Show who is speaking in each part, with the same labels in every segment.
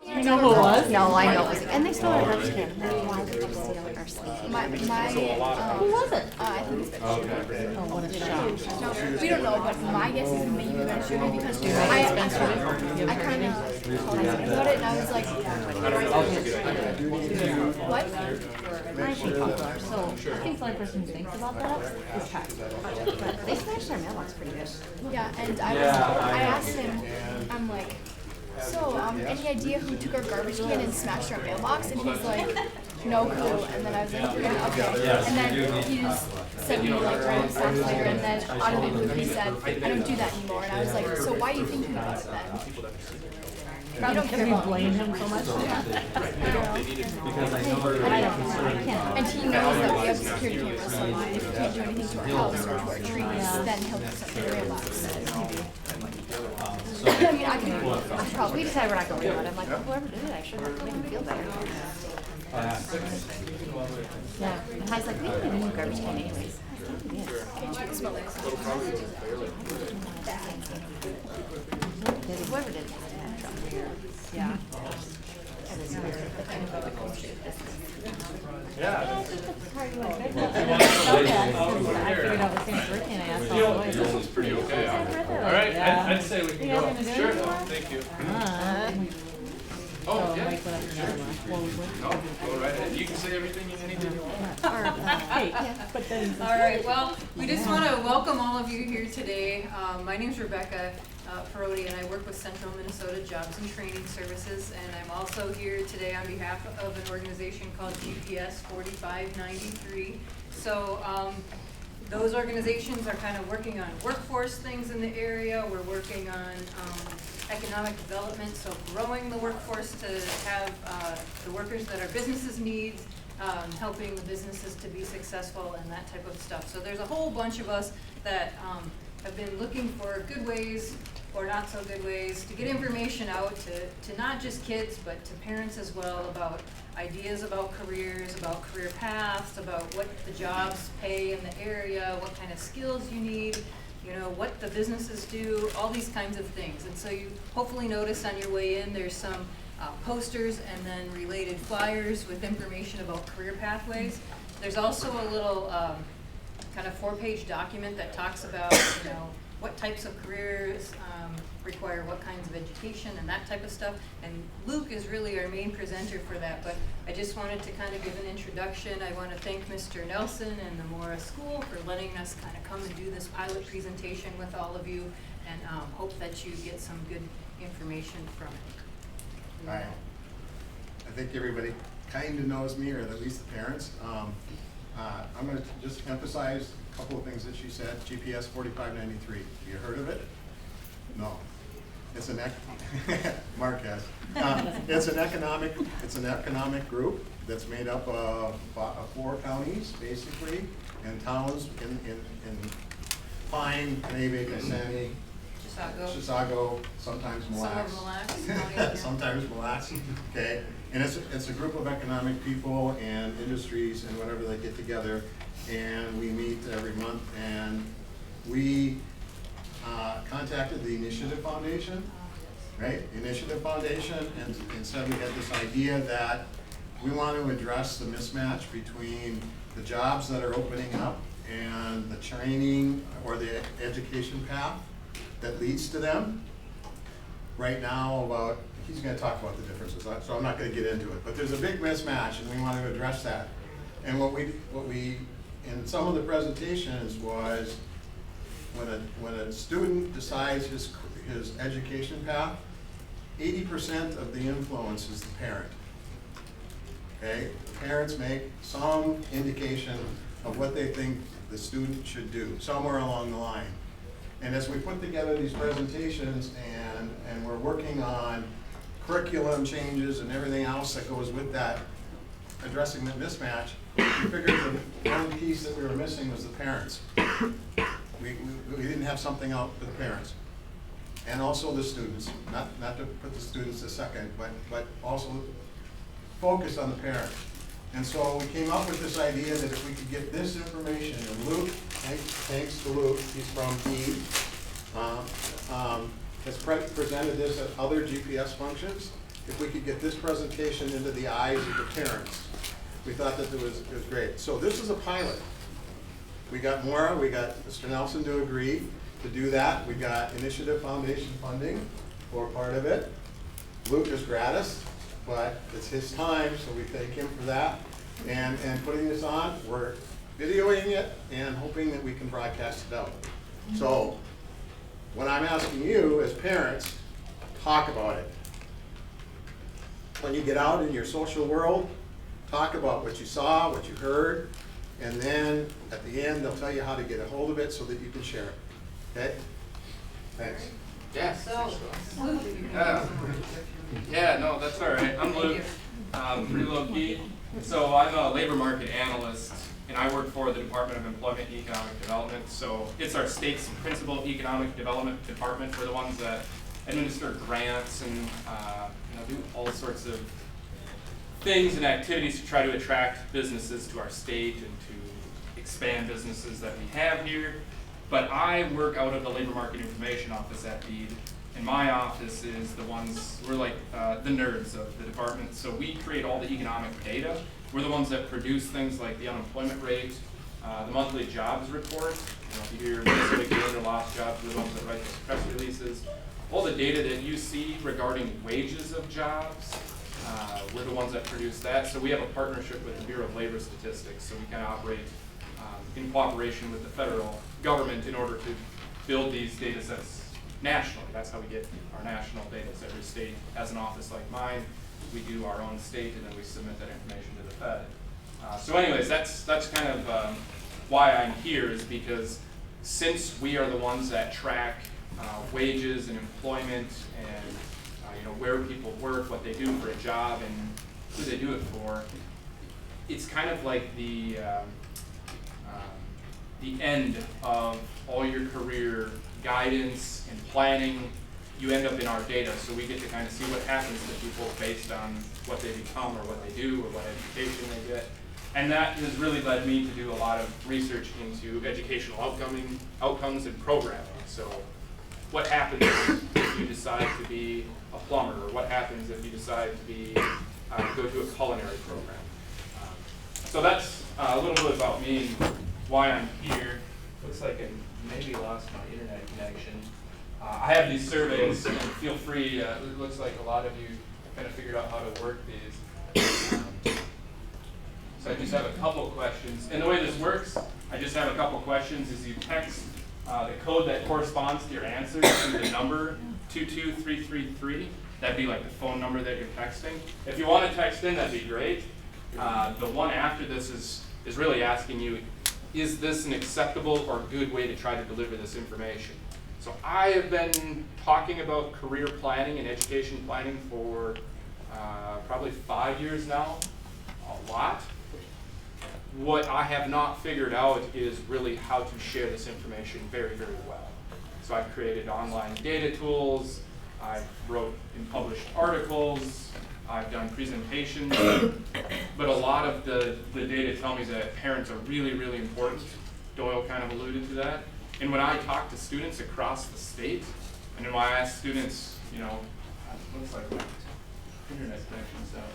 Speaker 1: You know who it was?
Speaker 2: No, I know. And they stole our garbage can. Why would they steal our sleeping?
Speaker 1: Who was it?
Speaker 2: I think it's been Spencer.
Speaker 1: Oh, what a shock.
Speaker 3: No, we don't know, but my guess is maybe you guys should because I kind of about it and I was like, what?
Speaker 1: My people are so, I think the only person who thinks about that is Pat.
Speaker 2: But they smashed our mailbox pretty good.
Speaker 3: Yeah, and I asked him, I'm like, so, any idea who took our garbage can and smashed our mailbox? And he's like, no clue. And then I was like, okay. And then he just sent me like random stuff later. And then out of the blue, he said, I don't do that anymore. And I was like, so why are you thinking about it then?
Speaker 1: You don't care about blame him so much.
Speaker 3: And he knows that we have security cameras, so if you can't do anything to our house or to our trees, then he'll do something to the mailbox. I mean, I could probably.
Speaker 2: We decided we're not going to do it. I'm like, well, whoever did it, I should make them feel better. Yeah. And Hei's like, we don't need a new garbage can anyways. Whoever did that.
Speaker 1: Yeah.
Speaker 4: Yeah.
Speaker 1: I figured out the same birthday and I asked all the boys.
Speaker 4: This one's pretty okay. All right, I'd say we can
Speaker 1: You guys
Speaker 4: go.
Speaker 1: gonna do it
Speaker 4: Sure,
Speaker 1: anymore?
Speaker 4: thank you.
Speaker 1: So
Speaker 4: Oh, yeah.
Speaker 1: Mike went up to another one.
Speaker 4: No, go right ahead. You can say everything you need to do.
Speaker 1: But then.
Speaker 5: All right, well, we just want to welcome all of you here today. My name's Rebecca Parodi, and I work with Central Minnesota Jobs and Training Services, and I'm also here today on behalf of an organization called GPS 4593. So those organizations are kind of working on workforce things in the area. We're working on economic development, so growing the workforce to have the workers that our businesses need, helping the businesses to be successful and that type of stuff. So there's a whole bunch of us that have been looking for good ways or not so good ways to get information out to not just kids but to parents as well about ideas about careers, about career paths, about what the jobs pay in the area, what kind of skills you need, you know, what the businesses do, all these kinds of things. And so you hopefully notice on your way in there's some posters and then related flyers with information about career pathways. There's also a little kind of 4-page document that talks about, you know, what types of careers require what kinds of education and that type of stuff. And Luke is really our main presenter for that, but I just wanted to kind of give an introduction. I want to thank Mr. Nelson and the Mora School for letting us kind of come and do this pilot presentation with all of you, and hope that you get some good information from it.
Speaker 6: Hi. I think everybody kind of knows me, or at least the parents. I'm going to just emphasize a couple of things that she said. GPS 4593. Have you heard of it? No. It's an Mark has. It's an economic group that's made up of 4 counties, basically, and towns in Pine, Navy, Kissimmee, Chisago, sometimes Mille Lacs. Sometimes Mille Lacs. Okay. And it's a group of economic people and industries and whatever that get together, and we meet every month, and we contacted the Initiative Foundation, right? Initiative Foundation, and said we had this idea that we want to address the mismatch between the jobs that are opening up and the training or the education path that leads to them. Right now, he's going to talk about the differences, so I'm not going to get into it. But there's a big mismatch, and we want to address that. And what we in some of the presentations was when a student decides his education path, 80% of the influence is the parent. Okay, the parents make some indication of what they think the student should do somewhere along the line. And as we put together these presentations and we're working on curriculum changes and everything else that goes with that, addressing that mismatch, we figured the one piece that we were missing was the parents. We didn't have something out for the parents. And also the students, not to put the students a second, but also focus on the parents. And so we came up with this idea that if we could get this information, and Luke, thanks to Luke, he's from E, has presented this at other GPS functions, if we could get this presentation into the eyes of the parents. We thought that it was great. So this is a pilot. We got Mora, we got Mr. Nelson to agree to do that. We got Initiative Foundation funding for part of it. Luke is gratis, but it's his time, so we thank him for that. And putting this on, we're videoing it and hoping that we can broadcast it out. So what I'm asking you as parents, talk about it. When you get out in your social world, talk about what you saw, what you heard, and then at the end they'll tell you how to get a hold of it so that you can share it. Okay? Thanks.
Speaker 4: Yes.
Speaker 5: So,
Speaker 4: Yeah, no, that's all right. I'm Luke, pretty low key. So I'm a labor market analyst, and I work for the Department of Employment and Economic Development. So it's our state's principal economic development department. We're the ones that administer grants and do all sorts of things and activities to try to attract businesses to our state and to expand businesses that we have here. But I work out of the Labor Market Information Office at BEAD, and my office is we're like the nerds of the department. So we create all the economic data. We're the ones that produce things like the unemployment rate, the monthly jobs report. If you hear missing, gained, or lost jobs, we're the ones that write those press releases. All the data that you see regarding wages of jobs, we're the ones that produce that. So we have a partnership with the Bureau of Labor Statistics, so we kind of operate in cooperation with the federal government in order to build these data sets nationally. That's how we get our national data. So every state has an office like mine. We do our own state, and then we submit that information to the Fed. So anyways, that's kind of why I'm here, is because since we are the ones that track wages and employment and where people work, what they do for a job, and who they do it for, it's kind of like the end of all your career guidance and planning. You end up in our data, so we get to kind of see what happens to people based on what they become or what they do or what education they get. And that has really led me to do a lot of research into educational outcomes and programming. So what happens if you decide to be a plumber, or what happens if you decide to go to a culinary program. So that's a little bit about me and why I'm here. Looks like I maybe lost my internet connection. I have these surveys, and feel free, it looks like a lot of you kind of figured out how to work these. So I just have a couple questions. And the way this works, I just have a couple questions, is you text the code that corresponds to your answer to the number 22333. That'd be like the phone number that you're texting. If you want to text in, that'd be great. The one after this is really asking you, is this an acceptable or good way to try to deliver this information? So I have been talking about career planning and education planning for probably 5 years now, a lot. What I have not figured out is really how to share this information very, very well. So I've created online data tools, I've wrote and published articles, I've done presentations, but a lot of the data tell me that parents are really, really important. Doyle kind of alluded to that. And when I talk to students across the state, and then when I ask students, it looks like my internet connection's out.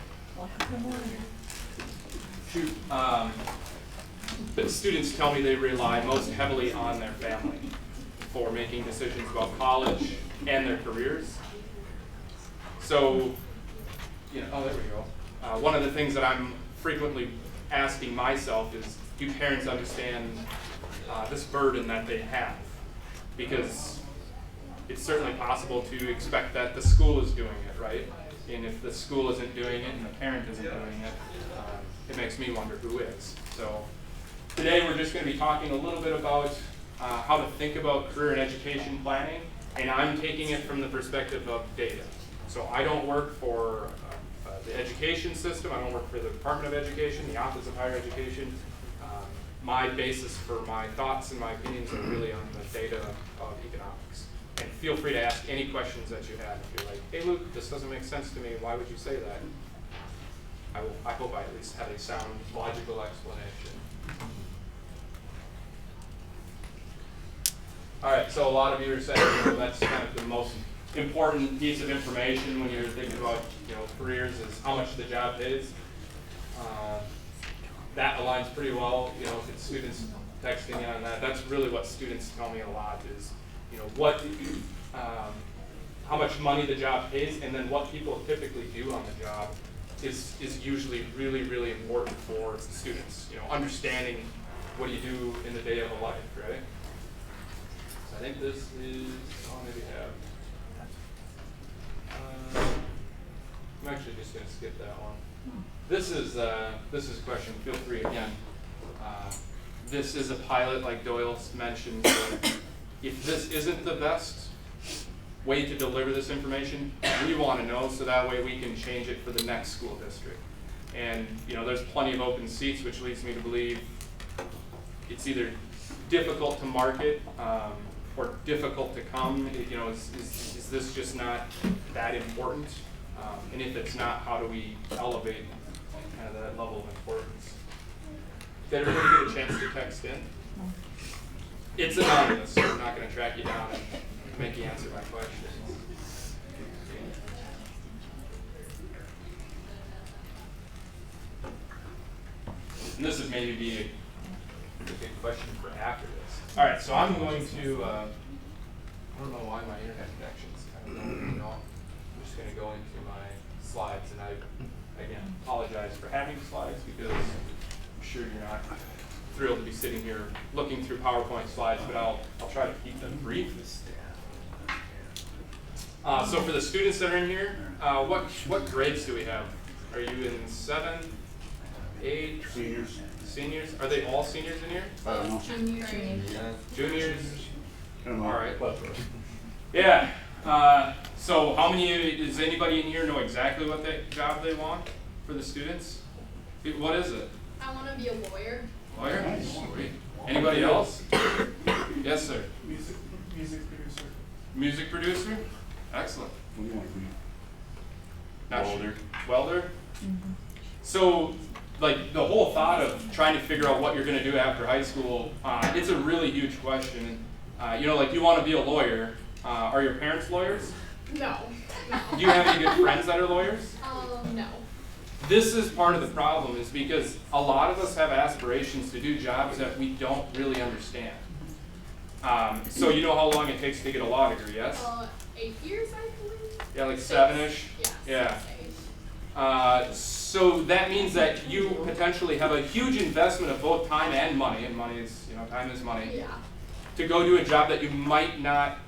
Speaker 4: Shoot. But students tell me they rely most heavily on their family for making decisions about college and their careers. So, oh, there we go. One of the things that I'm frequently asking myself is, do parents understand this burden that they have? Because it's certainly possible to expect that the school is doing it, right? And if the school isn't doing it and the parent isn't doing it, it makes me wonder who is. So today we're just going to be talking a little bit about how to think about career and education planning, and I'm taking it from the perspective of data. So I don't work for the education system, I don't work for the Department of Education, the Office of Higher Education. My basis for my thoughts and my opinions are really on the data of economics. And feel free to ask any questions that you have. If you're like, hey Luke, this doesn't make sense to me, why would you say that? I hope I at least have a sound, logical explanation. All right, so a lot of you are saying that's kind of the most important piece of information when you're thinking about careers is how much the job pays. That aligns pretty well, if it's students texting in on that. That's really what students tell me a lot is, what, how much money the job pays, and then what people typically do on the job is usually really, really important for students. Understanding what do you do in the day of a life, right? So I think this is all maybe have. I'm actually just going to skip that one. This is a question. Feel free again. This is a pilot, like Doyle mentioned. So if this isn't the best way to deliver this information, we want to know so that way we can change it for the next school district. And there's plenty of open seats, which leads me to believe it's either difficult to market or difficult to come. Is this just not that important? And if it's not, how do we elevate kind of that level of importance? Did everybody get a chance to text in? It's anonymous, so I'm not going to track you down and make you answer my questions. And this would maybe be a good question for after this. All right, so I'm going to, I don't know why my internet connection's kind of going off. I'm just going to go into my slides, and I, again, apologize for having slides because I'm sure you're not thrilled to be sitting here looking through PowerPoint slides, but I'll try to keep them brief. So for the students that are in here, what grades do we have? Are you in 7, 8?
Speaker 7: Seniors.
Speaker 4: Seniors? Are they all seniors in here?
Speaker 3: Juniors.
Speaker 4: Juniors?
Speaker 7: All
Speaker 4: right. Yeah. So how many, does anybody in here know exactly what job they want for the students? What is it?
Speaker 3: I want to be a lawyer.
Speaker 4: Lawyer? Sweet. Anybody else? Yes, sir.
Speaker 7: Music producer.
Speaker 4: Music producer? Excellent.
Speaker 7: What do you want to be?
Speaker 4: Not
Speaker 7: Welder.
Speaker 4: Sure. Welder? So, like, the whole thought of trying to figure out what you're going to do after high school, it's a really huge question. Like, you want to be a lawyer. Are your parents lawyers?
Speaker 3: No.
Speaker 4: Do you have any good friends that are lawyers?
Speaker 3: No.
Speaker 4: This is part of the problem, is because a lot of us have aspirations to do jobs that we don't really understand. So you know how long it takes to get a law degree, yes?
Speaker 3: 8 years, I believe.
Speaker 4: Yeah, like 7-ish?
Speaker 3: Yeah.
Speaker 4: So that means that you potentially have a huge investment of both time and money, and money is, time is money,
Speaker 3: Yeah.
Speaker 4: to go do a job that you might not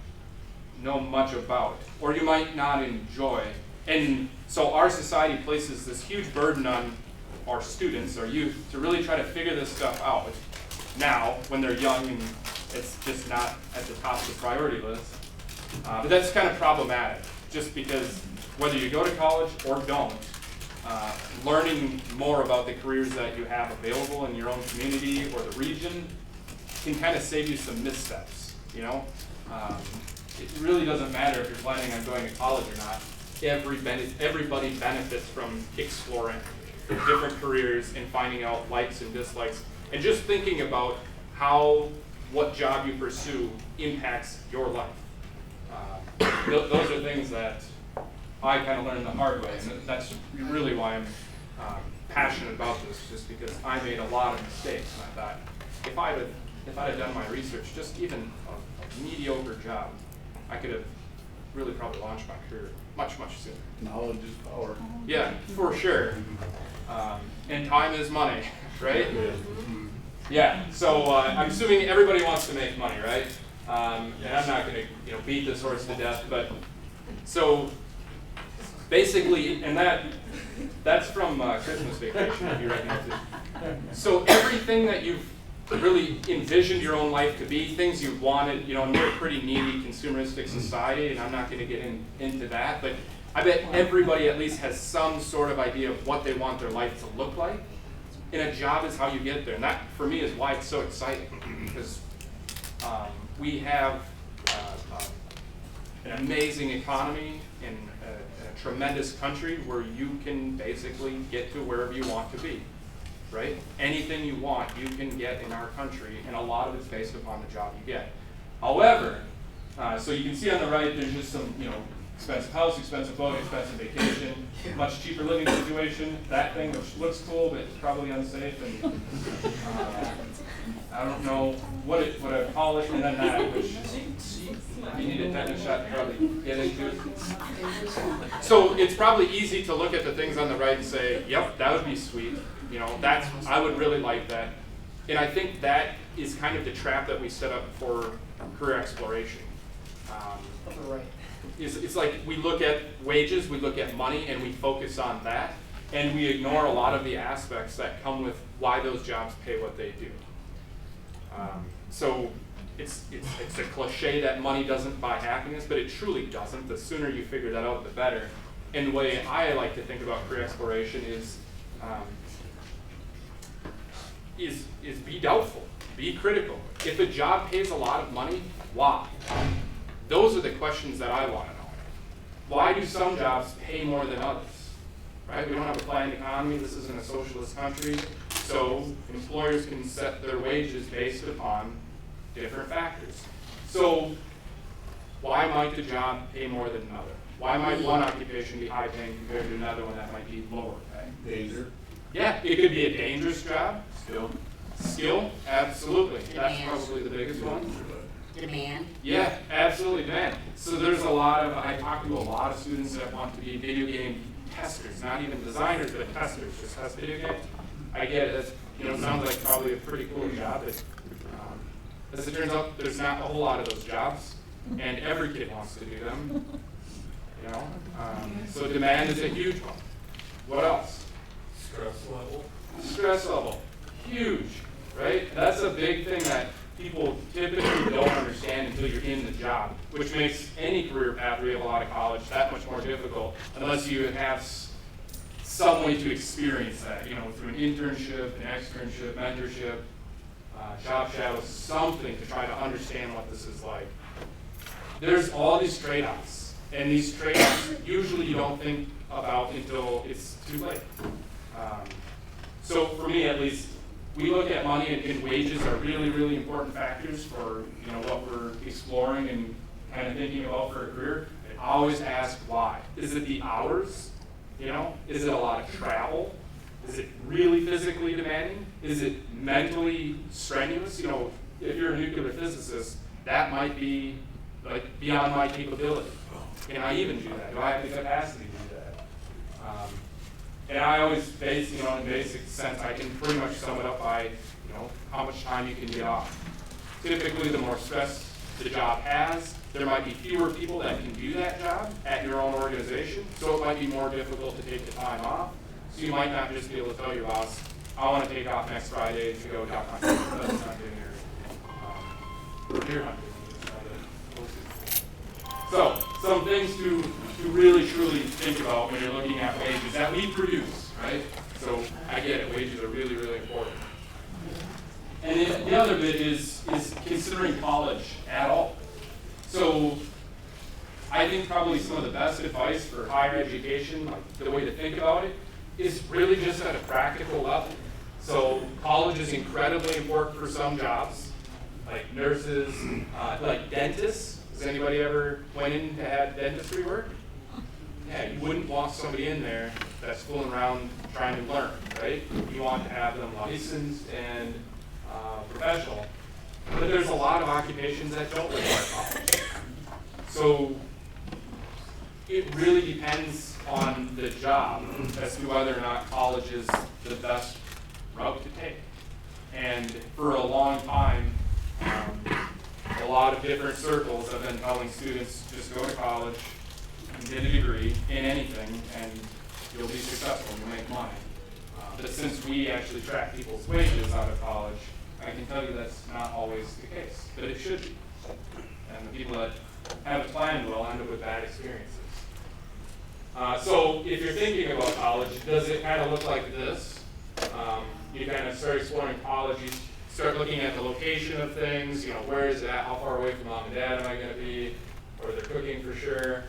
Speaker 4: know much about, or you might not enjoy. And so our society places this huge burden on our students, our youth, to really try to figure this stuff out now when they're young and it's just not at the top of the priority list. But that's kind of problematic, just because whether you go to college or don't, learning more about the careers that you have available in your own community or the region can kind of save you some missteps, It really doesn't matter if you're planning on going to college or not. Everybody benefits from exploring different careers and finding out likes and dislikes, and just thinking about how what job you pursue impacts your life. Those are things that I kind of learned the hard way, and that's really why I'm passionate about this, just because I made a lot of mistakes, and I thought, if I'd have done my research, just even a mediocre job, I could have really probably launched my career much, much sooner.
Speaker 7: Knowledge is power.
Speaker 4: Yeah, for sure. And time is money, right? Yeah, so I'm assuming everybody wants to make money, right? And I'm not going to beat this horse to death, but so basically, and that's from Christmas Vacation, if you recognize it. So everything that you've really envisioned your own life to be, things you've wanted, and we're a pretty needy consumeristic society, and I'm not going to get into that, but I bet everybody at least has some sort of idea of what they want their life to look like. And a job is how you get there, and that, for me, is why it's so exciting, because we have an amazing economy in a tremendous country where you can basically get to wherever you want to be. Right? Anything you want, you can get in our country, and a lot of it's based upon the job you get. However, So you can see on the right, there's just some, expensive house, expensive boat, expensive vacation, much cheaper living situation. That thing which looks cool, but it's probably unsafe. And I don't know what I call it, and then that, which you need a tetanus shot to probably get into. So it's probably easy to look at the things on the right and say, yep, that would be sweet. I would really like that. And I think that is kind of the trap that we set up for career exploration. It's like we look at wages, we look at money, and we focus on that, and we ignore a lot of the aspects that come with why those jobs pay what they do. So it's a cliche that money doesn't buy happiness, but it truly doesn't. The sooner you figure that out, the better. And the way I like to think about career exploration is be doubtful, be critical. If a job pays a lot of money, why? Those are the questions that I want to know. Why do some jobs pay more than others? Right? We don't have a planned economy. This isn't a socialist country. So employers can set their wages based upon different factors. So why might the job pay more than another? Why might one occupation be high paying compared to another one that might be lower paying?
Speaker 7: Danger.
Speaker 4: Yeah, it could be a dangerous job. Skill, absolutely. That's probably the biggest one.
Speaker 2: Demand.
Speaker 4: Yeah, absolutely, demand. So there's I talk to a lot of students that want to be video game testers, not even designers, but testers, just test video games. I get it. That's, sounds like probably a pretty cool job. But, as it turns out, there's not a whole lot of those jobs, and every kid wants to do them. So demand is a huge one. What else? Stress level, huge, right? That's a big thing that people typically don't understand until you're in the job, which makes any career path where you have a lot of college that much more difficult, unless you have some way to experience that, through an internship, an externship, mentorship, job shadow, something to try to understand what this is like. There's all these trade-offs, and these trade-offs usually you don't think about until it's too late. So for me, at least, we look at money and wages are really, really important factors for what we're exploring and kind of thinking about for a career. I always ask why. Is it the hours? Is it a lot of travel? Is it really physically demanding? Is it mentally strenuous? If you're a nuclear physicist, that might be like beyond my capability. Can I even do that? Do I have the capacity to do that? And I always base, in basic sense, I can pretty much sum it up by, how much time you can get off. Typically, the more stress the job has, there might be fewer people that can do that job at your own organization, so it might be more difficult to take the time off. So you might not just be able to tell your boss, I want to take off next Friday to go duck hunting, pheasant hunting, or deer hunting. So, some things to really truly think about when you're looking at wages that we produce, right? So, I get it, wages are really, really important. And the other bit is considering college at all. So, I think probably some of the best advice for higher education, like the way to think about it, is really just at a practical level. So, college is incredibly important for some jobs, like nurses, like dentists. Has anybody ever went in to have dentistry work? Yeah, you wouldn't want somebody in there that's fooling around trying to learn, right? You want to have them licensed and professional. But there's a lot of occupations that don't require college. So it really depends on the job as to whether or not college is the best route to take. And for a long time, a lot of different circles have been telling students, just go to college and get a degree in anything and you'll be successful, you'll make money. But since we actually track people's wages out of college, I can tell you that's not always the case, but it should be. And the people that have it planned will end up with bad experiences. So if you're thinking about college, does it kind of look like this? You kind of start exploring college, you start looking at the location of things, where is it at, how far away from mom and dad am I going to be, or they're cooking for sure.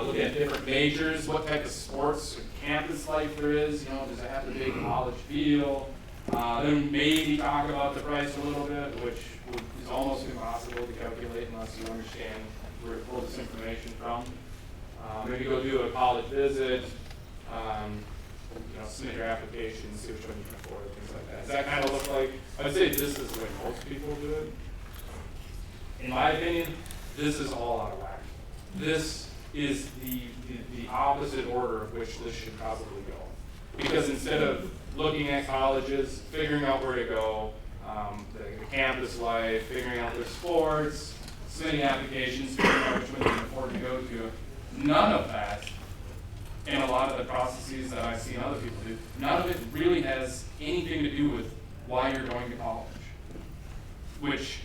Speaker 4: Looking at different majors, what type of sports or campus life there is, does it have the big college feel? Then maybe talk about the price a little bit, which is almost impossible to calculate unless you understand where to pull this information from. Maybe go do a college visit, submit your application, see which one you can afford, things like that. Does that kind of look like, I would say this is the way most people do it. In my opinion, this is all out of whack. This is the opposite order of which this should probably go. Because instead of looking at colleges, figuring out where to go, the campus life, figuring out their sports, submitting applications, figuring out which one you can afford to go to, none of that, and a lot of the processes that I've seen other people do, none of it really has anything to do with why you're going to college. Which,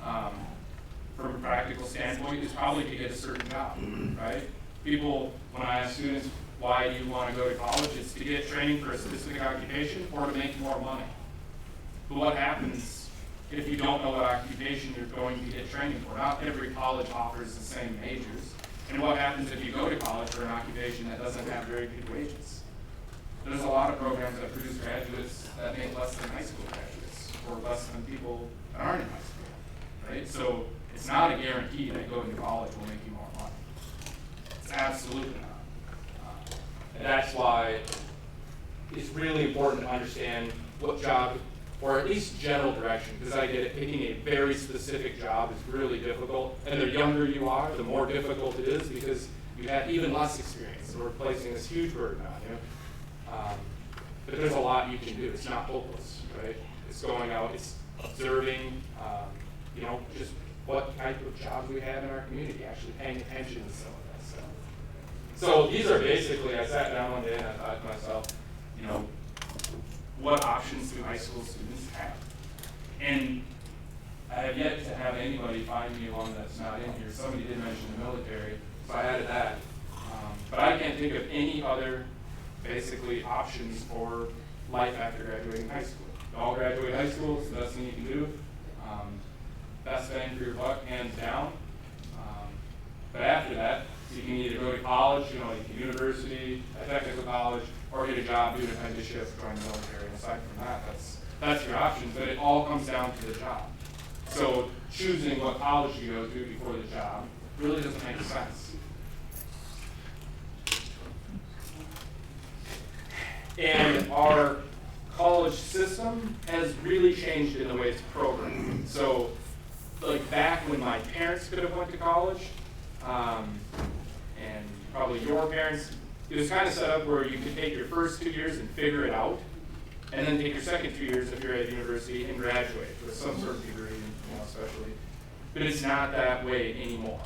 Speaker 4: from a practical standpoint, is probably to get a certain job, right? People, when I ask students, why do you want to go to college? It's to get training for a specific occupation or to make more money. But what happens if you don't know what occupation you're going to get training for? Not every college offers the same majors. And what happens if you go to college for an occupation that doesn't have very good wages? There's a lot of programs that produce graduates that make less than high school graduates, or less than people that aren't in high school, right? So it's not a guarantee that going to college will make you more money. It's absolutely not. And that's why it's really important to understand what job, or at least general direction, because I get it, picking a very specific job is really difficult. And the younger you are, the more difficult it is because you have even less experience. So we're placing this huge burden on you. But there's a lot you can do. It's not hopeless, right? It's going out, it's observing, just what type of jobs we have in our community, actually paying attention to some of that stuff. So these are basically, I sat down one day and I thought to myself, what options do high school students have? And I have yet to have anybody find me one that's not in here. Somebody did mention the military, so I added that. But I can't think of any other, basically, options for life after graduating high school. You all graduate high school, it's the best thing you can do. Best bang for your buck, hands down. But after that, you can either go to college, like a university, a technical college, or get a job, do an apprenticeship, join the military. And aside from that, that's your options. But it all comes down to the job. So choosing what college you go to before the job really doesn't make sense. And our college system has really changed in the way it's programmed. So, like back when my parents could have went to college, and probably your parents, it was kind of set up where you could take your first 2 years and figure it out, and then take your second 2 years if you're at university and graduate with some sort of degree, especially. But it's not that way anymore.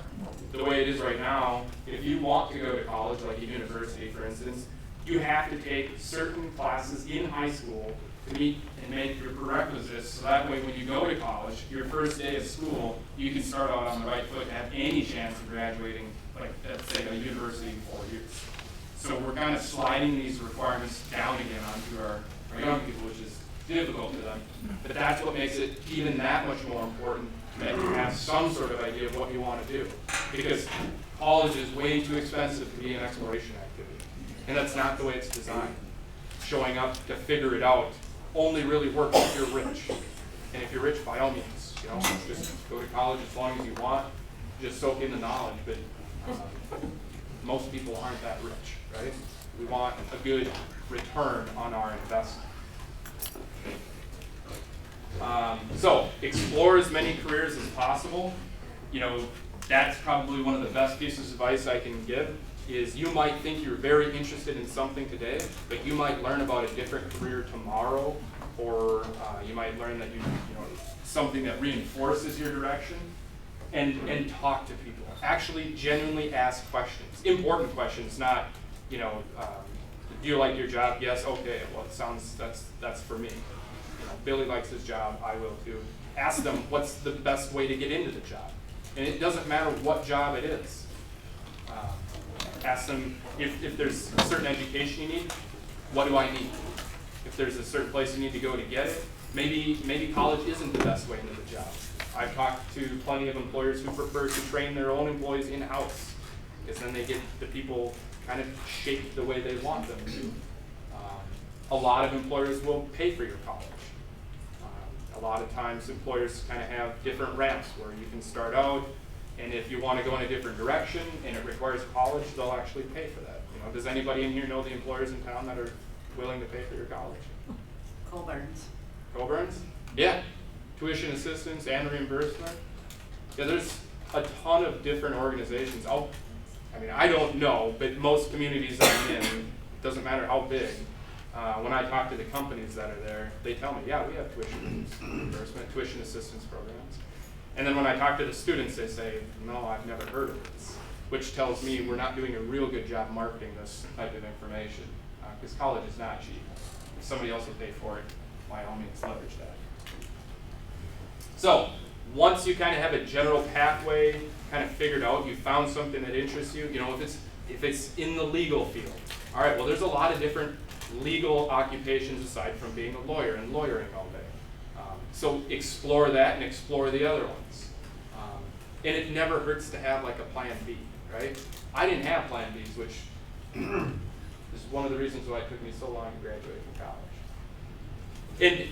Speaker 4: The way it is right now, if you want to go to college, like a university, for instance, you have to take certain classes in high school to meet and make your prerequisites, so that way when you go to college, your first day of school, you can start out on the right foot and have any chance of graduating, like, let's say, a university in 4 years. So we're kind of sliding these requirements down again onto our young people, which is difficult to them. But that's what makes it even that much more important that you have some sort of idea of what you want to do. Because college is way too expensive to be an exploration activity. And that's not the way it's designed. Showing up to figure it out only really works if you're rich. And if you're rich, by all means, just go to college as long as you want, just soak in the knowledge. But most people aren't that rich, right? We want a good return on our investment. So explore as many careers as possible. That's probably one of the best pieces of advice I can give. Is you might think you're very interested in something today, but you might learn about a different career tomorrow, or you might learn that something that reinforces your direction, and talk to people. Actually, genuinely ask questions, important questions, not do you like your job? Yes, okay. Well, it sounds that's for me. Billy likes his job. I will too. Ask them what's the best way to get into the job, and it doesn't matter what job it is. Ask them if there's a certain education you need, what do I need? If there's a certain place you need to go to get it, maybe college isn't the best way into the job. I've talked to plenty of employers who prefer to train their own employees in-house, because then they get the people kind of shaped the way they want them to. A lot of employers will pay for your college. A lot of times employers kind of have different ramps where you can start out, And if you want to go in a different direction and it requires college, they'll actually pay for that. You know, does anybody in here know the employers in town that are willing to pay for your college?
Speaker 8: Colburns.
Speaker 4: Coburn's? Yeah. Tuition assistance and reimbursement. Yeah, there's a ton of different organizations. I don't know, but most communities I'm in, doesn't matter how big, when I talk to the companies that are there, they tell me, yeah, we have tuition reimbursement, tuition assistance programs. And then when I talk to the students, they say, no, I've never heard of this, which tells me we're not doing a real good job marketing this type of information, because college is not cheap. If somebody else will pay for it, by all means, leverage that. So, once you kind of have a general pathway kind of figured out, you found something that interests you, if it's in the legal field, all right, well, there's a lot of different legal occupations aside from being a lawyer and lawyering all day. So explore that and explore the other ones. And it never hurts to have like a plan B, right? I didn't have plan Bs, which is one of the reasons why it took me so long to graduate from college. And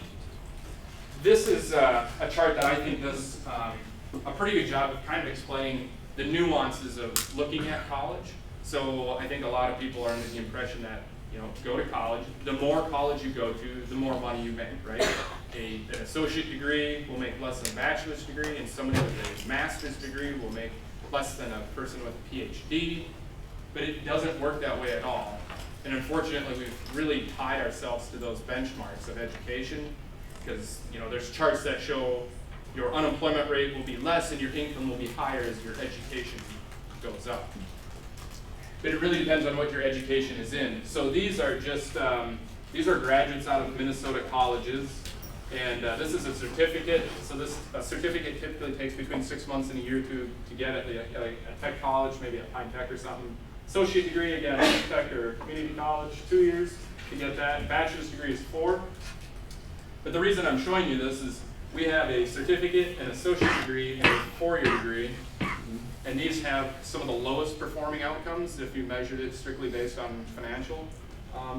Speaker 4: this is a chart that I think does a pretty good job of kind of explaining the nuances of looking at college. So I think a lot of people are under the impression that, go to college. The more college you go to, the more money you make, right? An associate degree will make less than a bachelor's degree, and somebody with a master's degree will make less than a person with a PhD. But it doesn't work that way at all. And unfortunately, we've really tied ourselves to those benchmarks of education, because there's charts that show your unemployment rate will be less and your income will be higher as your education goes up. But it really depends on what your education is in. So these are just, these are graduates out of Minnesota colleges. And this is a certificate. So a certificate typically takes between 6 months and a year to get at a tech college, maybe a Pine Tech or something. Associate degree, again, tech or community college, 2 years to get that. Bachelor's degree is 4. But the reason I'm showing you this is we have a certificate, an associate degree, and a 4-year degree. And these have some of the lowest performing outcomes if you measured it strictly based on financial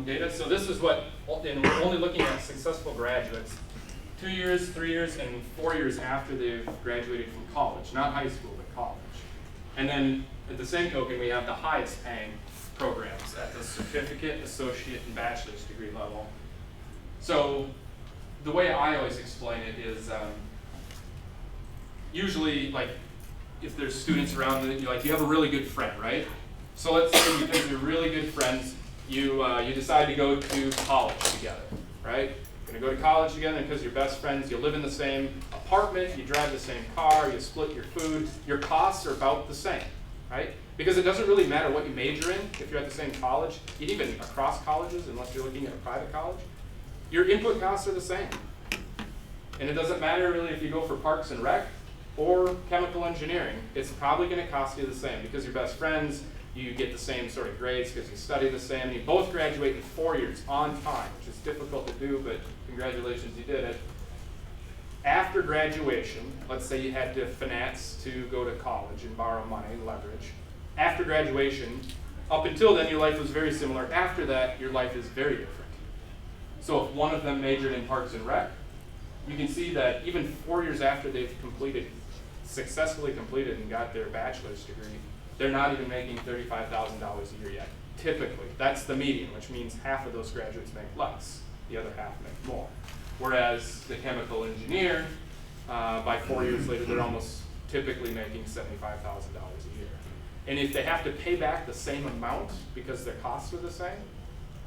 Speaker 4: data. So this is what, and we're only looking at successful graduates 2 years, 3 years, and 4 years after they've graduated from college, not high school, but college. And then at the same token, we have the highest paying programs at the certificate, associate, and bachelor's degree level. So the way I always explain it is usually, like, if there's students around, you have a really good friend, right? So let's say because you're really good friends, you decide to go to college together, right? You're gonna go to college together because you're best friends, you live in the same apartment, you drive the same car, you split your food, your costs are about the same, right? Because it doesn't really matter what you major in if you're at the same college, even across colleges, unless you're looking at a private college, your input costs are the same. And it doesn't matter really if you go for Parks and Rec or chemical engineering, it's probably going to cost you the same because you're best friends, you get the same sort of grades because you study the same, and you both graduate in 4 years on time, which is difficult to do, but congratulations, you did it. After graduation, let's say you had to finance to go to college and borrow money and leverage. After graduation, up until then, your life was very similar. After that, your life is very different. So if one of them majored in Parks and Rec, you can see that even 4 years after they've successfully completed and got their bachelor's degree, they're not even making $35,000 a year yet. Typically, that's the median, which means half of those graduates make less, the other half make more. Whereas the chemical engineer, by 4 years later, they're almost typically making $75,000 a year. And if they have to pay back the same amount because their costs are the same,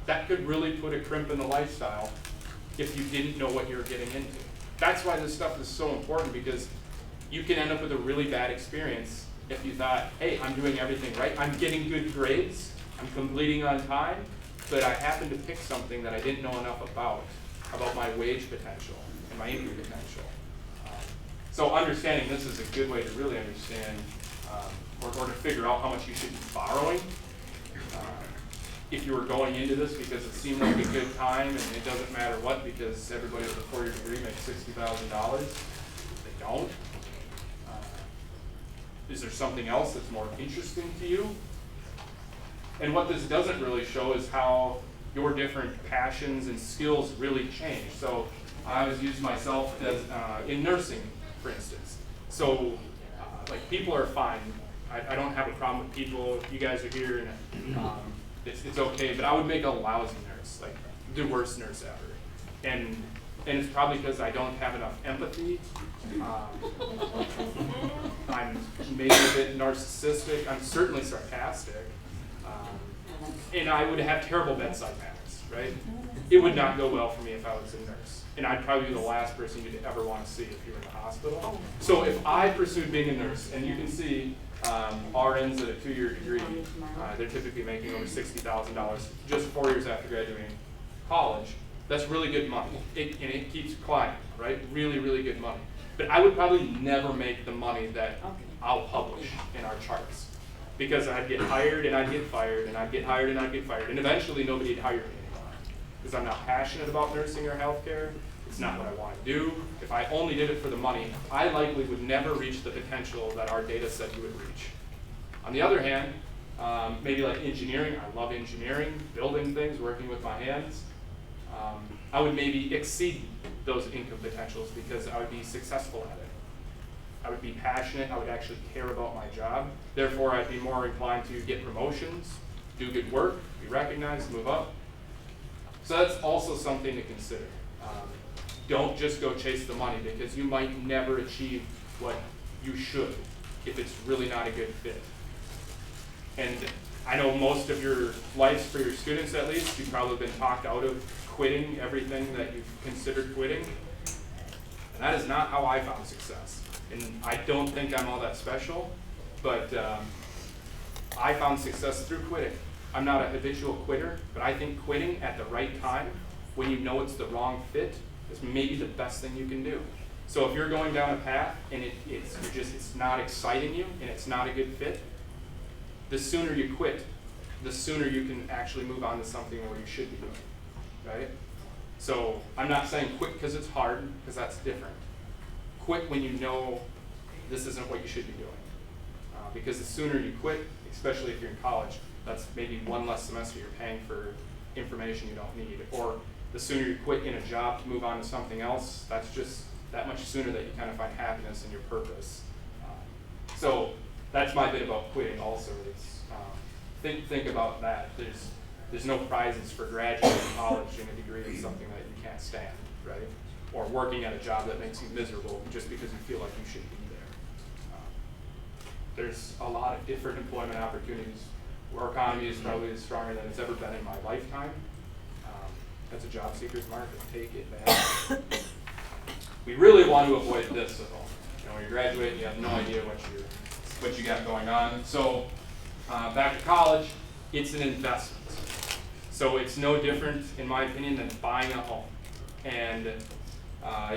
Speaker 4: that could really put a crimp in the lifestyle if you didn't know what you were getting into. That's why this stuff is so important, because you can end up with a really bad experience if you thought, hey, I'm doing everything right, I'm getting good grades, I'm completing on time, but I happen to pick something that I didn't know enough about my wage potential and my income potential. So understanding this is a good way to really understand or to figure out how much you should be borrowing. If you were going into this because it seemed like a good time and it doesn't matter what, because everybody with a 4-year degree makes $60,000, they don't. Is there something else that's more interesting to you? And what this doesn't really show is how your different passions and skills really change. So I always use myself as in nursing, for instance. So Like, people are fine. I don't have a problem with people. You guys are here, and it's okay. But I would make a lousy nurse, like the worst nurse ever. And it's probably because I don't have enough empathy. I'm maybe a bit narcissistic. I'm certainly sarcastic. And I would have terrible bedside manners, right? It would not go well for me if I was a nurse. And I'd probably be the last person you'd ever want to see if you were in the hospital. So if I pursued being a nurse, and you can see RNs at a 2-year degree, they're typically making over $60,000 just 4 years after graduating college. That's really good money. And it keeps climbing, right? Really, really good money. But I would probably never make the money that I'll publish in our charts. Because I'd get hired and I'd get fired, and I'd get hired and I'd get fired. And eventually nobody'd hire me anymore. Because I'm not passionate about nursing or healthcare. It's not what I want to do. If I only did it for the money, I likely would never reach the potential that our data said you would reach. On the other hand, maybe like engineering, I love engineering, building things, working with my hands. I would maybe exceed those income potentials because I would be successful at it. I would be passionate, I would actually care about my job. Therefore, I'd be more inclined to get promotions, do good work, be recognized, move up. So that's also something to consider. Don't just go chase the money, because you might never achieve what you should if it's really not a good fit. And I know most of your lives, for your students at least, you've probably been talked out of quitting everything that you've considered quitting. And that is not how I found success. And I don't think I'm all that special, but I found success through quitting. I'm not a habitual quitter, but I think quitting at the right time, when you know it's the wrong fit, is maybe the best thing you can do. So if you're going down a path and it's not exciting you and it's not a good fit, the sooner you quit, the sooner you can actually move on to something where you should be doing, right? So I'm not saying quit because it's hard, because that's different. Quit when you know this isn't what you should be doing. Because the sooner you quit, especially if you're in college, that's maybe one less semester you're paying for information you don't need. Or the sooner you quit in a job to move on to something else, that's just that much sooner that you kind of find happiness in your purpose. So that's my bit about quitting also. Is, think about that. There's no prizes for graduating college in a degree in something that you can't stand, right? Or working at a job that makes you miserable just because you feel like you should be there. There's a lot of different employment opportunities. Our economy is probably stronger than it's ever been in my lifetime. That's a job seeker's market. Take advantage. We really want to avoid this at home. You know, when you graduate, you have no idea what you got going on. So back to college, it's an investment. So it's no different, in my opinion, than buying a home. And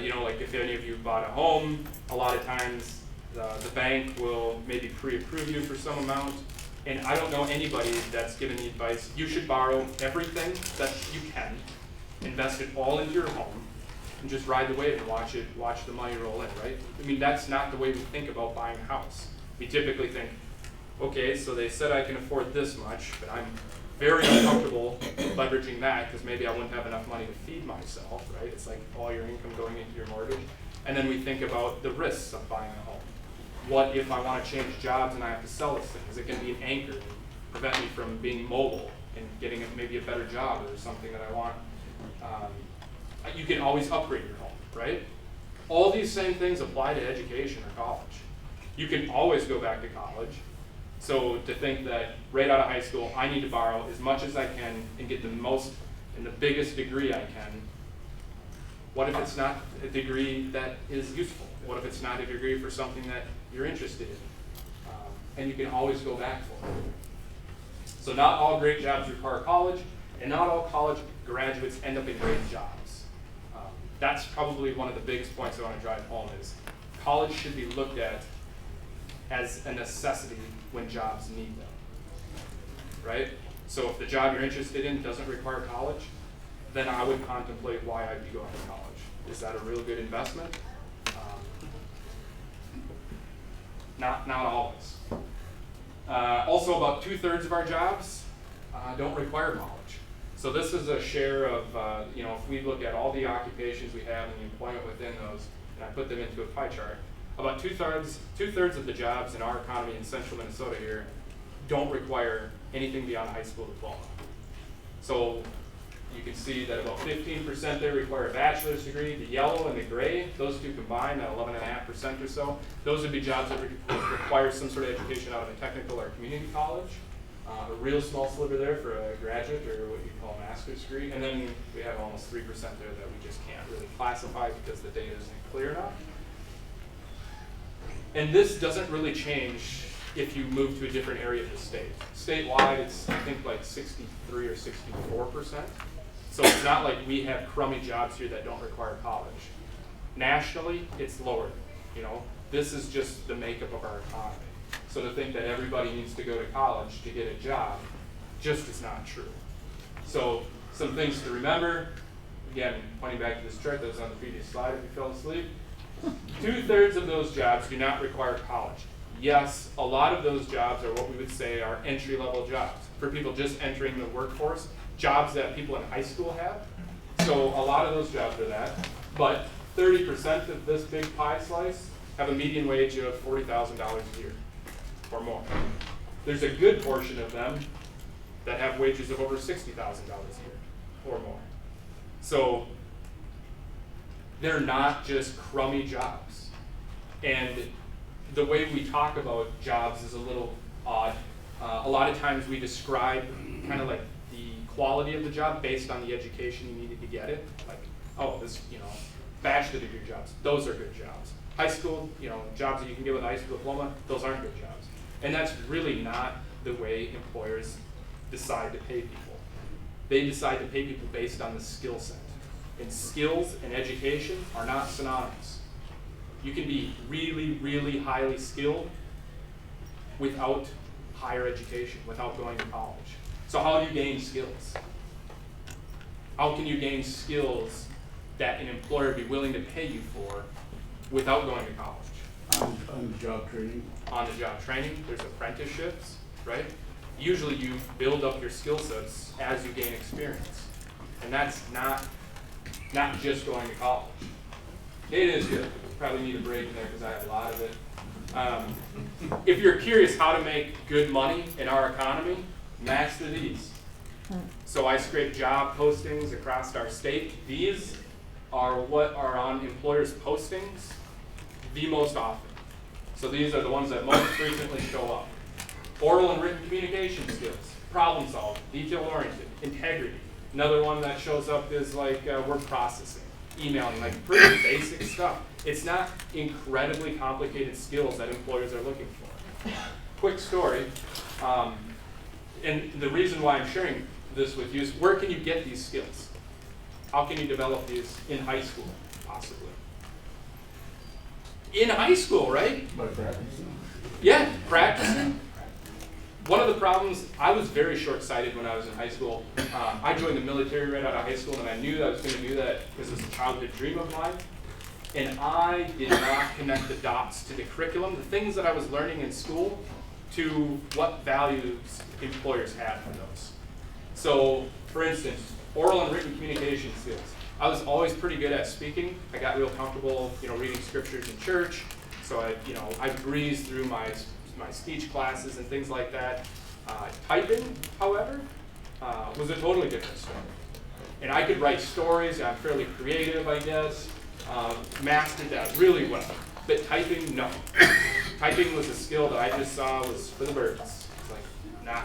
Speaker 4: you know, like if any of you bought a home, a lot of times the bank will maybe pre-approve you for some amount. And I don't know anybody that's given the advice, you should borrow everything that you can, invest it all into your home, and just ride the wave and watch the money roll in, right? I mean, that's not the way we think about buying a house. We typically think, okay, so they said I can afford this much, but I'm very uncomfortable leveraging that because maybe I wouldn't have enough money to feed myself, right? It's like all your income going into your mortgage. And then we think about the risks of buying a home. What if I want to change jobs and I have to sell this thing? Is it going to be an anchor and prevent me from being mobile and getting maybe a better job or something that I want? You can always upgrade your home, right? All these same things apply to education or college. You can always go back to college. So to think that right out of high school, I need to borrow as much as I can and get the most and the biggest degree I can. What if it's not a degree that is useful? What if it's not a degree for something that you're interested in? And you can always go back for it. So not all great jobs require college, and not all college graduates end up in great jobs. That's probably one of the biggest points I want to drive home is college should be looked at as a necessity when jobs need them, right? So if the job you're interested in doesn't require college, then I would contemplate why I'd be going to college. Is that a real good investment? Not always. Also, about 2/3 of our jobs don't require college. So this is a share of, you know, if we look at all the occupations we have and the employment within those, and I put them into a pie chart, about two-thirds of the jobs in our economy in central Minnesota here don't require anything beyond a high school diploma. So you can see that about 15% there require a bachelor's degree. The yellow and the gray, those two combined, at 11.5% or so, those would be jobs that require some sort of education out of a technical or community college. A real small sliver there for a graduate or what you call a master's degree. And then we have almost 3% there that we just can't really classify because the data isn't clear enough. And this doesn't really change if you move to a different area of the state. Statewide, it's I think like 63 or 64%. So it's not like we have crummy jobs here that don't require college. Nationally, it's lower. You know, this is just the makeup of our economy. So to think that everybody needs to go to college to get a job just is not true. So some things to remember. Again, pointing back to this chart that was on the previous slide if you fell asleep. 2/3 of those jobs do not require college. Yes, a lot of those jobs are what we would say are entry-level jobs for people just entering the workforce, jobs that people in high school have. So a lot of those jobs are that. But 30% of this big pie slice have a median wage of $40,000 a year or more. There's a good portion of them that have wages of over $60,000 a year or more. So they're not just crummy jobs. And the way we talk about jobs is a little odd. A lot of times we describe kind of like the quality of the job based on the education you needed to get it. Like, oh, this, you know, bachelor degree jobs, those are good jobs. High school, you know, jobs that you can get with a high school diploma, those aren't good jobs. And that's really not the way employers decide to pay people. They decide to pay people based on the skill set. And skills and education are not synonymous. You can be really, really highly skilled without higher education, without going to college. So how do you gain skills? How can you gain skills that an employer would be willing to pay you for without going to college?
Speaker 7: On-the-job training.
Speaker 4: On-the-job training, there's apprenticeships, right? Usually you build up your skill sets as you gain experience. And that's not just going to college. It is good. Probably need a break in there because I have a lot of it. If you're curious how to make good money in our economy, master these. So I scrape job postings across our state. These are what are on employers' postings the most often. So these are the ones that most frequently show up. Oral and written communication skills, problem solving, detail-oriented, integrity. Another one that shows up is like word processing, emailing, like pretty basic stuff. It's not incredibly complicated skills that employers are looking for. Quick story, and the reason why I'm sharing this with you is where can you get these skills? How can you develop these in high school, possibly? In high school, right?
Speaker 7: By practicing.
Speaker 4: Yeah, practicing. One of the problems, I was very short-sighted when I was in high school. I joined the military right out of high school, and I knew that I was going to do that because it's a childhood dream of mine. And I did not connect the dots to the curriculum, the things that I was learning in school, to what values employers had for those. So, for instance, oral and written communication skills. I was always pretty good at speaking. I got real comfortable, reading scriptures in church. So I breezed through my speech classes and things like that. Typing, however, was a totally different story. And I could write stories. I'm fairly creative, I guess. Mastered that really well. But typing, no. Typing was a skill that I just saw was for the birds. It's like, nah.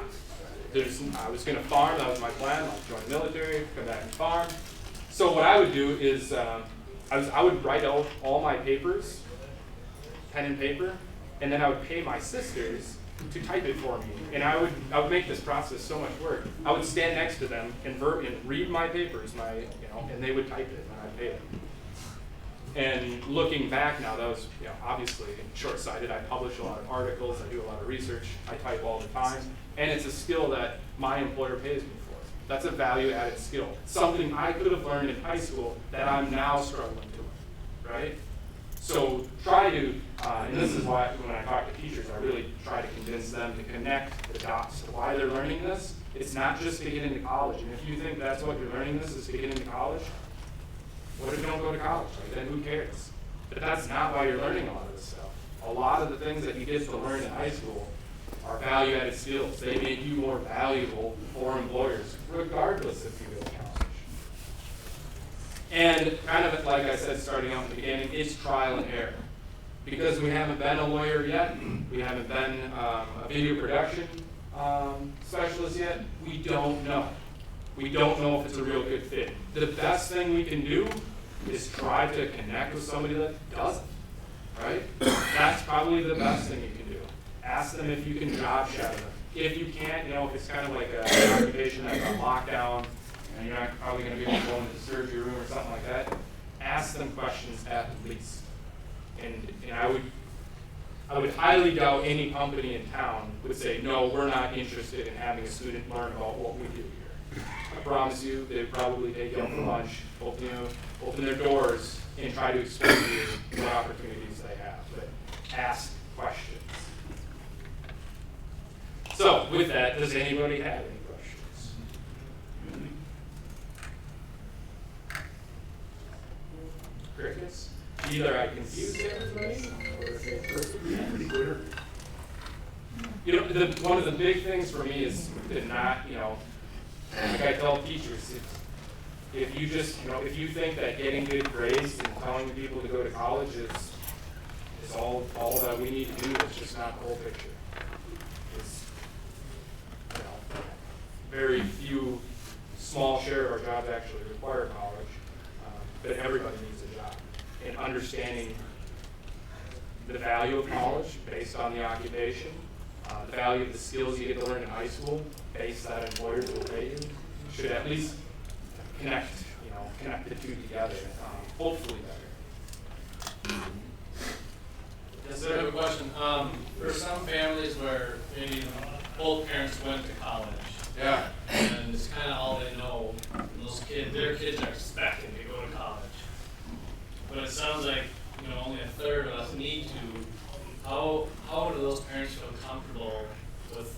Speaker 4: I was going to farm. That was my plan. I'd join the military, come back and farm. So what I would do is I would write out all my papers, pen and paper, and then I would pay my sisters to type it for me. And I would make this process so much work. I would stand next to them and read my papers, and they would type it, and I'd pay them. And looking back now, that was obviously short-sighted. I publish a lot of articles, I do a lot of research, I type all the time, and it's a skill that my employer pays me for. That's a value-added skill, something I could have learned in high school that I'm now struggling to learn, right? So try to, and this is why when I talk to teachers, I really try to convince them to connect the dots to why they're learning this. It's not just to get into college, and if you think that's what you're learning this is to get into college, what if you don't go to college? Right? Then who cares? But that's not why you're learning a lot of this stuff. A lot of the things that you get to learn in high school are value-added skills. They make you more valuable for employers, regardless if you go to college. And kind of like I said, starting out in the beginning, it's trial and error. Because we haven't been a lawyer yet, we haven't been a video production specialist yet, we don't know. We don't know if it's a real good fit. The best thing we can do is try to connect with somebody that doesn't, right? That's probably the best thing you can do. Ask them if you can job shadow them. If you can't, if it's kind of like an occupation that's on lockdown, and you're not probably going to be able to go into the surgery room or something like that, ask them questions at least. And I would highly doubt any company in town would say, no, we're not interested in having a student learn about what we do here. I promise you, they'd probably take you out for lunch, open their doors, and try to explain to you what opportunities they have. But ask questions. So, with that, does anybody have any questions? Crickets? Either I confused everybody, or if they pretty clear. One of the big things for me is to not, like I tell teachers, if you just, if you think that getting good grades and telling people to go to college is all that we need to do, it's just not the whole picture. It's, very few, small share of our jobs actually require college, but everybody needs a job. And understanding the value of college based on the occupation, the value of the skills you get to learn in high school based on employers will pay you, should at least connect the two together, hopefully better.
Speaker 9: Yes, sir. I have a question. For some families where maybe both parents went to college,
Speaker 4: Yeah.
Speaker 9: and it's kind of all they know, their kids are expected to go to college. But it sounds like only a third of us need to. How do those parents feel comfortable with?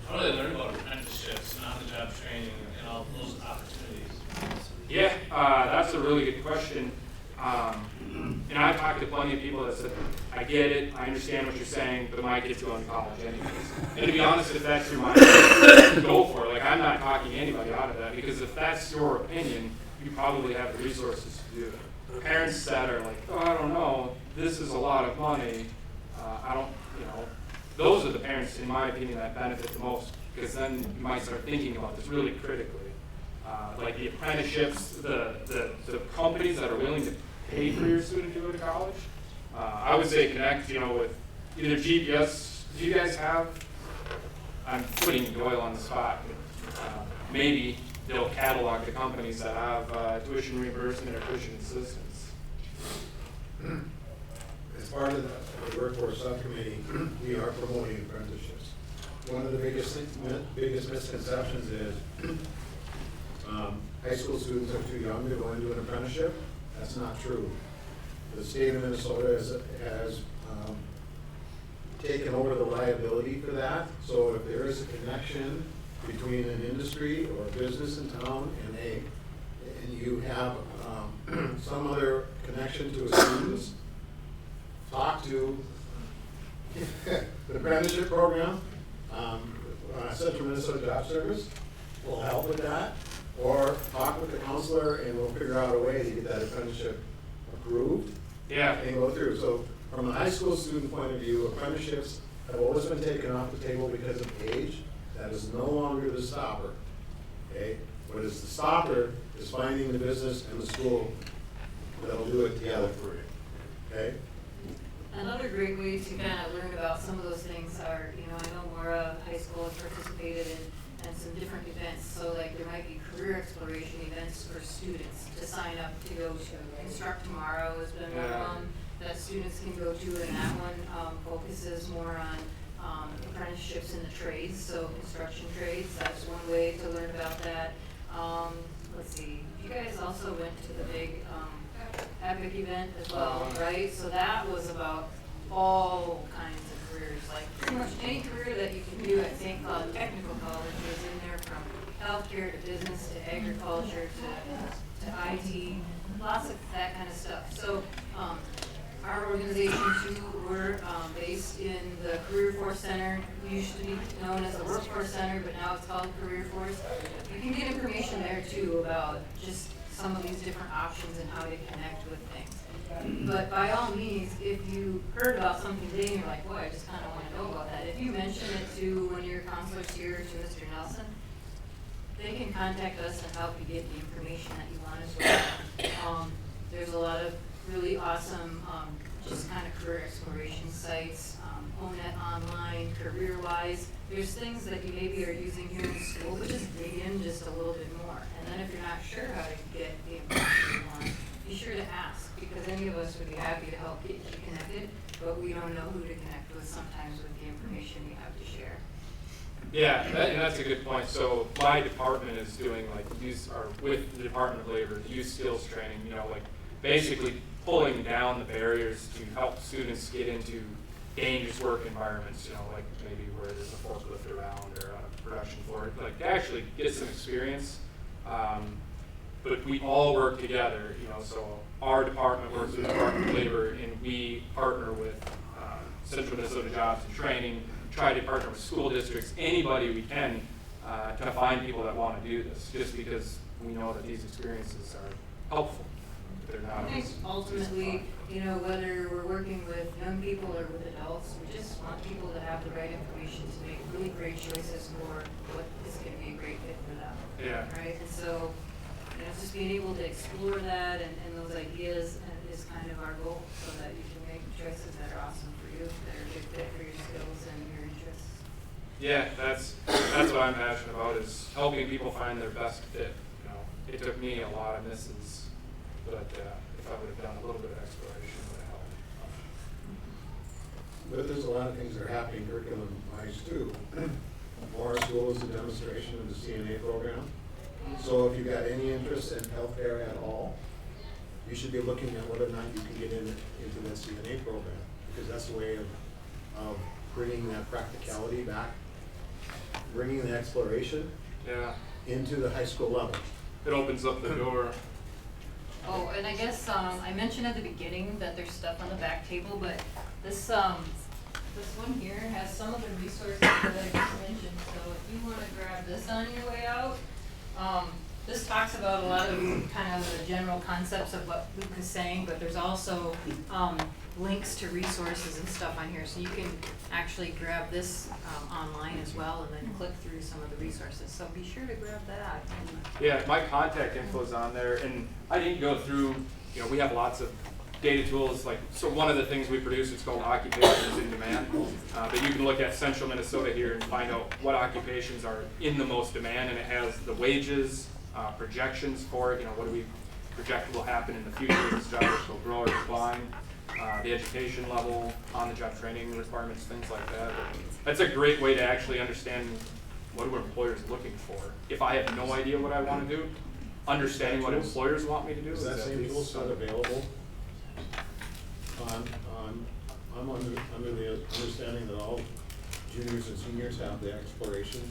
Speaker 9: How do they learn about apprenticeships and on-the-job training and all those opportunities?
Speaker 4: Yeah, that's a really good question. And I've talked to plenty of people that said, I get it, I understand what you're saying, but my kid's going to college anyways. And to be honest, if that's your mind, go for it. Like, I'm not talking anybody out of that, because if that's your opinion, you probably have the resources to do it. Parents that are like, oh, I don't know, this is a lot of money, those are the parents, in my opinion, that benefit the most, because then you might start thinking about this really critically. Like the apprenticeships, the companies that are willing to pay for your student to go to college. I would say connect, with either GPS. Do you guys have? I'm putting Doyle on the spot. Maybe they'll catalog the companies that have tuition reimbursement or tuition assistance.
Speaker 6: As part of the workforce subcommittee, we are promoting apprenticeships. One of the biggest misconceptions is high school students are too young to go into an apprenticeship. That's not true. The state of Minnesota has taken over the liability for that. So if there is a connection between an industry or a business in town and you have some other connection to a student, talk to the apprenticeship program. Central Minnesota Job Service will help with that, or talk with the counselor and we'll figure out a way to get that apprenticeship approved.
Speaker 4: Yeah.
Speaker 6: And go through. So from a high school student point of view, apprenticeships have always been taken off the table because of age. That is no longer the stopper. Okay? What is the stopper is finding the business and the school that'll do it together for you. Okay?
Speaker 5: Another great way to kind of learn about some of those things are, I know Mora High School has participated in some different events. So like there might be career exploration events for students to sign up to go to. Instruct Tomorrow has been one of them that students can go to, and that one focuses more on apprenticeships in the trades, so construction trades. That's one way to learn about that. Let's see, you guys also went to the big Epic event as well, right? So that was about all kinds of careers, like pretty much any career that you can do. I think technical college was in there, from healthcare to business to agriculture to IT, lots of that kind of stuff. So our organization too, we're based in the Career Force Center. We used to be known as the Workforce Center, but now it's called Career Force. You can get information there too about just some of these different options and how to connect with things. But by all means, if you heard about something today and you're like, boy, I just kind of want to know about that, if you mention it to one of your counselors here, to Mr. Nelson, they can contact us and help you get the information that you want as well. There's a lot of really awesome, just kind of career exploration sites, ONET online, career-wise. There's things that you maybe are using here in school, but just dig in just a little bit more. And then if you're not sure how to get the information you want, be sure to ask, because any of us would be happy to help get you connected, but we don't know who to connect with sometimes with the information you have to share.
Speaker 4: Yeah, and that's a good point. So my department is doing like with the Department of Labor, youth skills training, like basically pulling down the barriers to help students get into dangerous work environments, like maybe where there's a forklift around or on a production floor, like to actually get some experience. But we all work together, so our department works with the Department of Labor, and we partner with Central Minnesota Jobs and Training, try to partner with school districts, anybody we can, to find people that want to do this, just because we know that these experiences are helpful. They're not
Speaker 5: I think ultimately, whether we're working with young people or with adults, we just want people to have the right information to make really great choices for what is going to be a great fit for them.
Speaker 4: Yeah.
Speaker 5: Right? And so, just being able to explore that and those ideas is kind of our goal, so that you can make choices that are awesome for you, that are a good fit for your skills and your interests.
Speaker 4: Yeah, that's what I'm passionate about, is helping people find their best fit. It took me a lot of misses, but if I would have done a little bit of exploration, it would have helped.
Speaker 6: But there's a lot of things that are happening curriculum-wise too. Mora School is a demonstration of the CNA program. So if you've got any interest in healthcare at all, you should be looking at whether or not you can get into that CNA program, because that's a way of bringing that practicality back, bringing the exploration into the high school level.
Speaker 4: It opens up the door.
Speaker 5: Oh, and I guess I mentioned at the beginning that there's stuff on the back table, but this one here has some of the resources that I just mentioned. So if you want to grab this on your way out, this talks about a lot of kind of the general concepts of what Luke is saying, but there's also links to resources and stuff on here, so you can actually grab this online as well and then click through some of the resources. So be sure to grab that.
Speaker 4: Yeah, my contact info is on there, and I didn't go through, we have lots of data tools, so one of the things we produce, it's called Occupations in Demand, but you can look at Central Minnesota here and find out what occupations are in the most demand, and it has the wages, projections for it, what do we project will happen in the future as this job will grow or decline, the education level, on-the-job training requirements, things like that. That's a great way to actually understand what are employers looking for. If I have no idea what I want to do, understanding what employers want me to do.
Speaker 6: Is that same tool still available? I'm under the understanding that all juniors and seniors have the exploration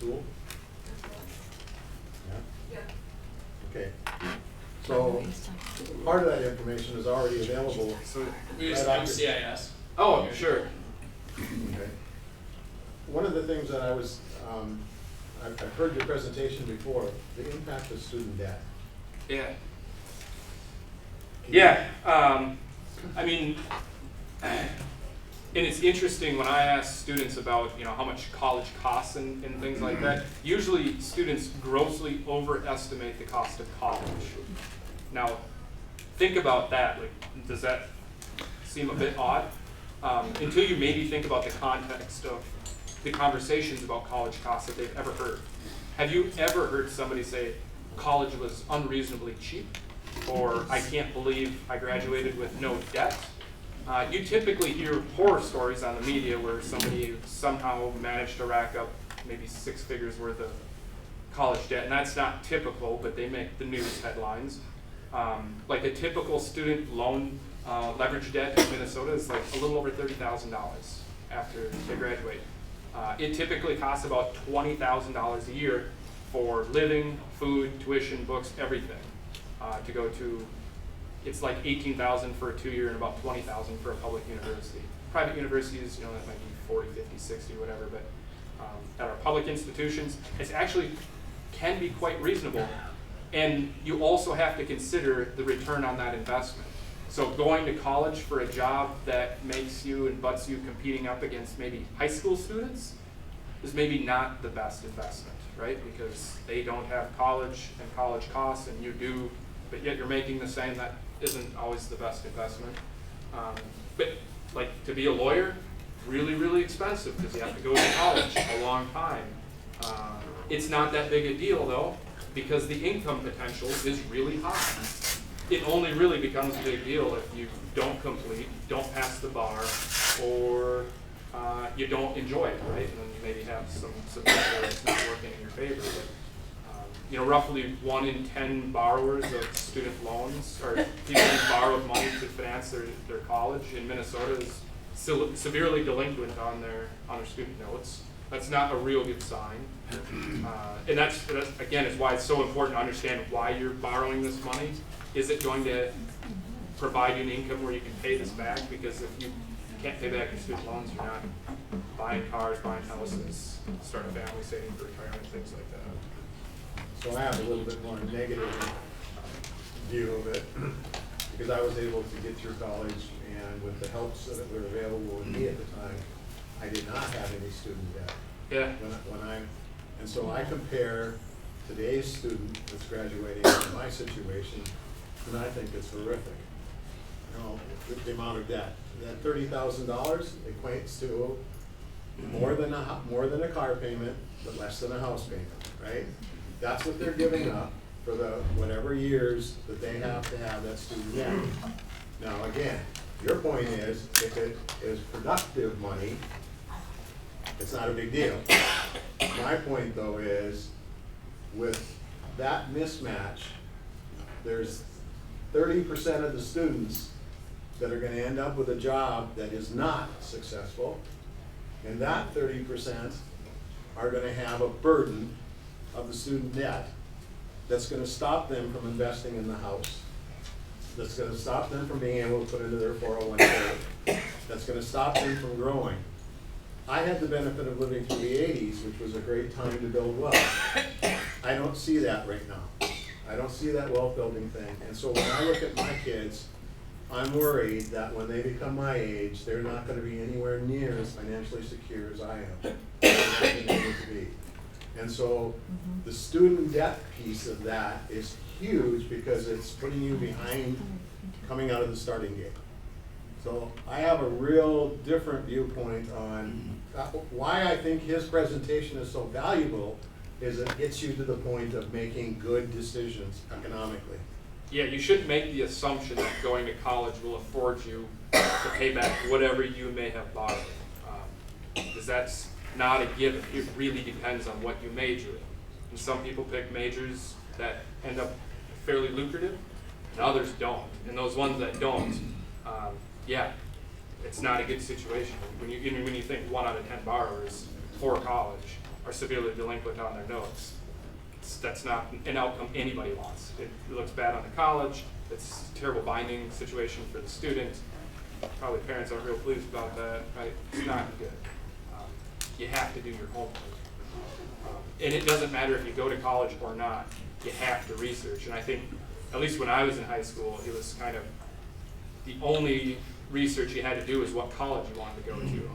Speaker 6: tool. Yeah? Okay. So part of that information is already available.
Speaker 4: So
Speaker 9: We just
Speaker 6: Right
Speaker 9: do CIS.
Speaker 4: oh, sure.
Speaker 6: Okay. One of the things that I've heard your presentation before, the impact of student debt.
Speaker 4: Yeah. Yeah. I mean, and it's interesting when I ask students about, how much college costs and things like that. Usually students grossly overestimate the cost of college. Now, think about that. Does that seem a bit odd? Until you maybe think about the context of the conversations about college costs that they've ever heard. Have you ever heard somebody say college was unreasonably cheap? Or I can't believe I graduated with no debt? You typically hear horror stories on the media where somebody somehow managed to rack up maybe 6 figures worth of college debt, and that's not typical, but they make the news headlines. Like a typical student loan leverage debt in Minnesota is like a little over $30,000 after they graduate. It typically costs about $20,000 a year for living, food, tuition, books, everything, to go to it's like 18,000 for a 2-year and about 20,000 for a public university. Private universities, that might be 40, 50, 60, whatever, but at our public institutions, it's actually can be quite reasonable. And you also have to consider the return on that investment. So going to college for a job that makes you and butts you competing up against maybe high school students is maybe not the best investment, right? Because they don't have college and college costs and you do, but yet you're making the same. That isn't always the best investment. But like to be a lawyer, really, really expensive because you have to go to college a long time. It's not that big a deal though, because the income potential is really high. It only really becomes a big deal if you don't complete, don't pass the bar, or you don't enjoy it, right? And then you maybe have some where it's not working in your favor. But roughly 1 in 10 borrowers of student loans, or people who borrowed money to finance their college in Minnesota, is severely delinquent on their student notes. That's not a real good sign. And that's again, is why it's so important to understand why you're borrowing this money. Is it going to provide you an income where you can pay this back? Because if you can't pay back your student loans, you're not buying cars, buying houses, starting a family, saving for retirement, things like that.
Speaker 6: So I have a little bit more negative view of it, because I was able to get through college, and with the helps that were available to me at the time, I did not have any student debt.
Speaker 4: Yeah.
Speaker 6: And so I compare today's student that's graduating in my situation, and I think it's horrific. The amount of debt. That $30,000 equates to more than a car payment, but less than a house payment, right? That's what they're giving up for the whatever years that they have to have that student debt. Now again, your point is, if it is productive money, it's not a big deal. My point though is, with that mismatch, there's 30% of the students that are going to end up with a job that is not successful, and that 30% are going to have a burden of the student debt that's going to stop them from investing in the house, that's going to stop them from being able to put into their 401k, that's going to stop them from growing. I had the benefit of living through the 80s, which was a great time to build wealth. I don't see that right now. I don't see that wealth building thing. And so when I look at my kids, I'm worried that when they become my age, they're not going to be anywhere near as financially secure as I am. They're not going to be able to be. And so the student debt piece of that is huge, because it's putting you behind coming out of the starting gate. So I have a real different viewpoint on why I think his presentation is so valuable, is it gets you to the point of making good decisions economically.
Speaker 4: Yeah, you shouldn't make the assumption that going to college will afford you to pay back whatever you may have borrowed, because that's not a given. It really depends on what you major in. And some people pick majors that end up fairly lucrative, and others don't. And those ones that don't, yeah, it's not a good situation. When you think 1 out of 10 borrowers for college are severely delinquent on their notes, that's not an outcome anybody wants. It looks bad on the college. It's a terrible binding situation for the student. Probably parents aren't real pleased about that, right? It's not good. You have to do your homework. And it doesn't matter if you go to college or not, you have to research. And I think, at least when I was in high school, it was kind of the only research you had to do is what college you wanted to go to.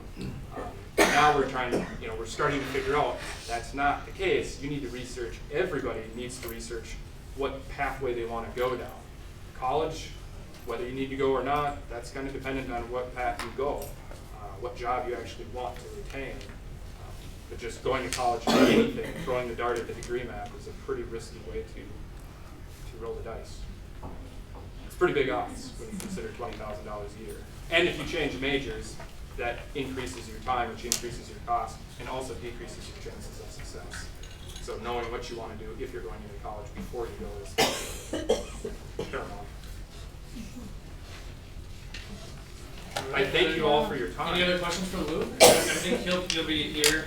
Speaker 4: Now we're trying to, we're starting to figure out that's not the case. You need to research, everybody needs to research what pathway they want to go down. College, whether you need to go or not, that's kind of dependent on what path you go, what job you actually want to retain. But just going to college for anything, throwing the dart at the degree map is a pretty risky way to roll the dice. It's pretty big odds when you consider $20,000 a year. And if you change majors, that increases your time, which increases your cost, and also decreases your chances of success. So knowing what you want to do if you're going into college before you go is paramount. I thank you all for your time.
Speaker 9: Any other questions for Lou? I think he'll be here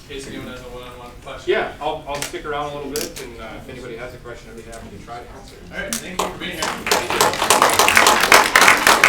Speaker 9: case anyone has a one-on-one question.
Speaker 4: Yeah, I'll stick around a little bit, and if anybody has a question, I'd be happy to try to answer.
Speaker 9: All right, thank you for being here.
Speaker 4: Thank you.